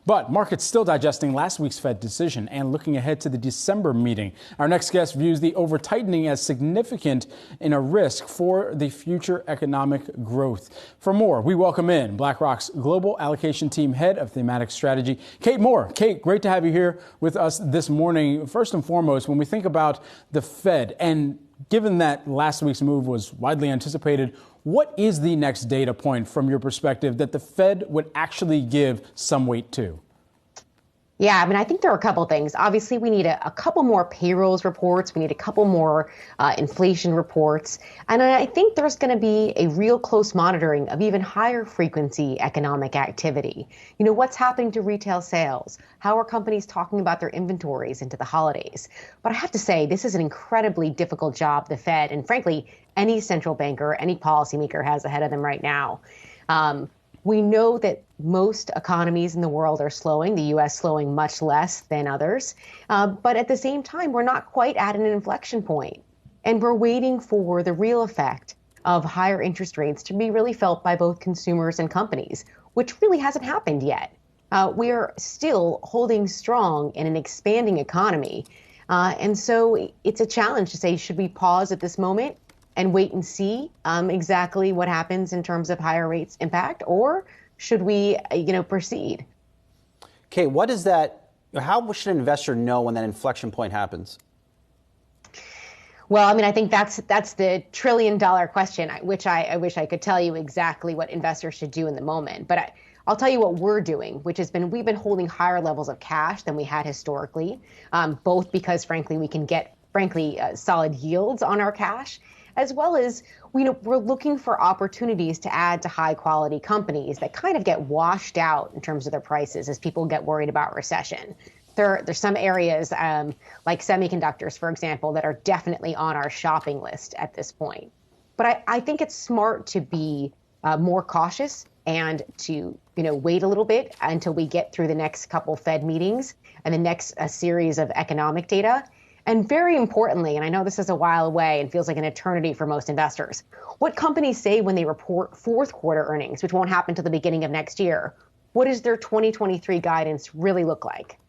But markets still digesting last week's Fed decision and looking ahead to the December meeting. Our next guest views the over-tightening as significant in a risk for the future economic growth. For more, we welcome in BlackRock's Global Allocation Team Head of Thematic Strategy, Kate Moore. Kate, great to have you here with us this morning. First and foremost, when we think about the Fed, and given that last week's move was widely anticipated, what is the next data point from your perspective that the Fed would actually give some weight to? Yeah, I mean, I think there are a couple things. Obviously, we need a couple more payrolls reports. We need a couple more inflation reports. And I think there's going to be a real close monitoring of even higher frequency economic activity. You know, what's happening to retail sales? How are companies talking about their inventories into the holidays? But I have to say, this is an incredibly difficult job the Fed, and frankly, any central banker, any policymaker has ahead of them right now. We know that most economies in the world are slowing, the U.S. slowing much less than others. But at the same time, we're not quite at an inflection point. And we're waiting for the real effect of higher interest rates to be really felt by both consumers and companies, which really hasn't happened yet. We are still holding strong in an expanding economy. And so it's a challenge to say, should we pause at this moment and wait and see exactly what happens in terms of higher rates impact, or should we, proceed? Kate, what is that? How should an investor know when that inflection point happens? Well, I mean, I think that's the $1 trillion question, which I wish I could tell you exactly what investors should do in the moment. But I'll tell you what we're doing, which has been we've been holding higher levels of cash than we had historically, both because, frankly, we can get, solid yields on our cash, as well as we're looking for opportunities to add to high quality companies that kind of get washed out in terms of their prices as people get worried about recession. There's some areas like semiconductors, for example, that are definitely on our shopping list at this point. But I think it's smart to be more cautious and to wait a little bit until we get through the next couple Fed meetings and the next series of economic data. And very importantly, and I know this is a while away and feels like an eternity for most investors, what companies say when they report fourth quarter earnings, which won't happen until the beginning of next year. What does their 2023 guidance really look like?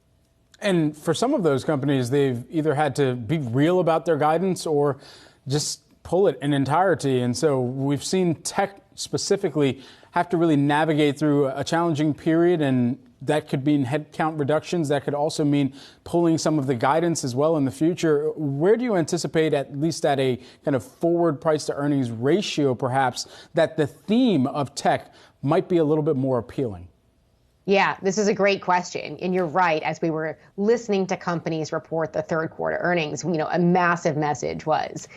And for some of those companies, they've either had to be real about their guidance or just pull it in entirety. And so we've seen tech specifically have to really navigate through a challenging period, and that could mean headcount reductions. That could also mean pulling some of the guidance as well in the future. Where do you anticipate, at least at a kind of forward price to earnings ratio, perhaps, that the theme of tech might be a little bit more appealing? Yeah, this is a great question. And you're right. As we were listening to companies report the third quarter earnings, a massive message was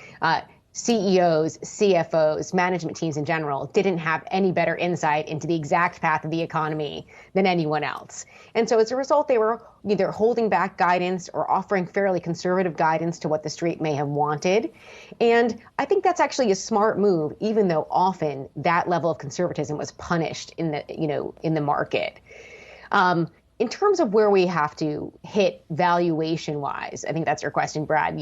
CEOs, CFOs, management teams in general didn't have any better insight into the exact path of the economy than anyone else. And so as a result, they were either holding back guidance or offering fairly conservative guidance to what the street may have wanted. And I think that's actually a smart move, even though often that level of conservatism was punished in the market. In terms of where we have to hit valuation wise, I think that's your question, Brad,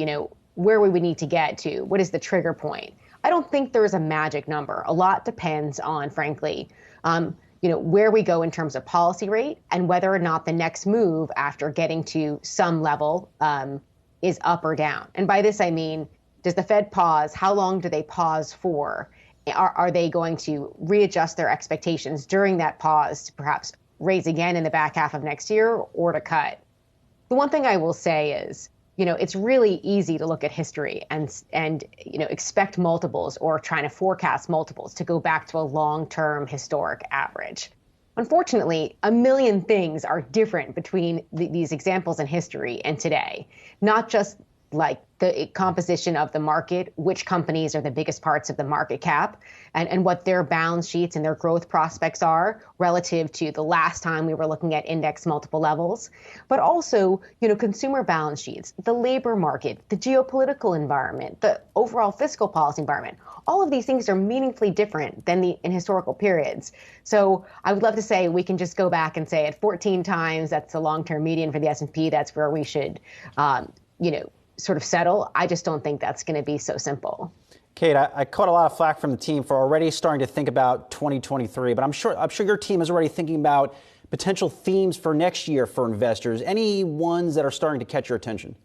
where we would need to get to, what is the trigger point? I don't think there's a magic number. A lot depends on, frankly, where we go in terms of policy rate and whether or not the next move after getting to some level is up or down. And by this, I mean, does the Fed pause? How long do they pause for? Are they going to readjust their expectations during that pause to perhaps raise again in the back half of next year or to cut? The one thing I will say is, it's really easy to look at history and expect multiples or trying to forecast multiples to go back to a long-term historic average. Unfortunately, a million things are different between these examples in history and today, not just like the composition of the market, which companies are the biggest parts of the market cap, and what their balance sheets and their growth prospects are relative to the last time we were looking at index multiple levels, but also, consumer balance sheets, the labor market, the geopolitical environment, the overall fiscal policy environment. All of these things are meaningfully different than in historical periods. So I would love to say we can just go back and say at 14 times, that's the long-term median for the S&P, that's where we should, sort of settle. I just don't think that's going to be so simple. Kate, I caught a lot of flack from the team for already starting to think about 2023, but I'm sure your team is already thinking about potential themes for next year for investors. Any ones that are starting to catch your attention?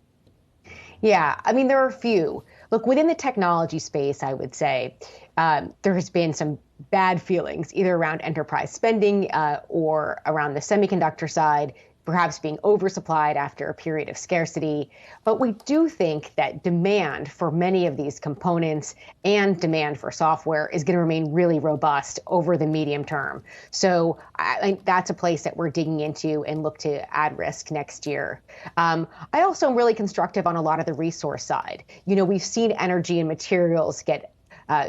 Yeah, I mean, there are a few. Look, within the technology space, I would say there has been some bad feelings, either around enterprise spending or around the semiconductor side, perhaps being oversupplied after a period of scarcity. But we do think that demand for many of these components and demand for software is going to remain really robust over the medium term. So I think that's a place that we're digging into and look to add risk next year. I also am really constructive on a lot of the resource side. You know, we've seen energy and materials get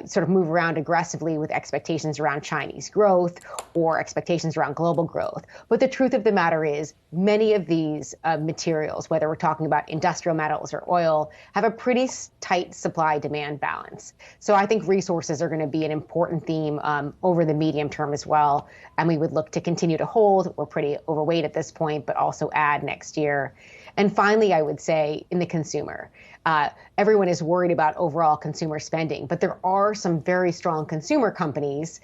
sort of move around aggressively with expectations around Chinese growth or expectations around global growth. But the truth of the matter is many of these materials, whether we're talking about industrial metals or oil, have a pretty tight supply-demand balance. So I think resources are going to be an important theme over the medium term as well. And we would look to continue to hold. We're pretty overweight at this point, but also add next year. And finally, I would say in the consumer, everyone is worried about overall consumer spending, but there are some very strong consumer companies,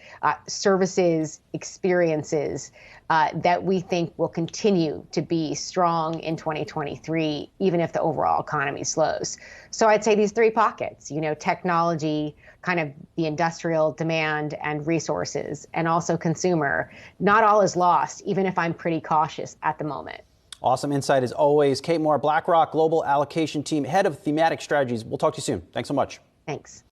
services, experiences that we think will continue to be strong in 2023, even if the overall economy slows. So I'd say these three pockets, you know, technology, kind of the industrial demand and resources, and also consumer. Not all is lost, even if I'm pretty cautious at the moment. Awesome insight as always. Kate Moore, BlackRock Global Allocation Team, Head of Thematic Strategies. We'll talk to you soon. Thanks so much. Thanks.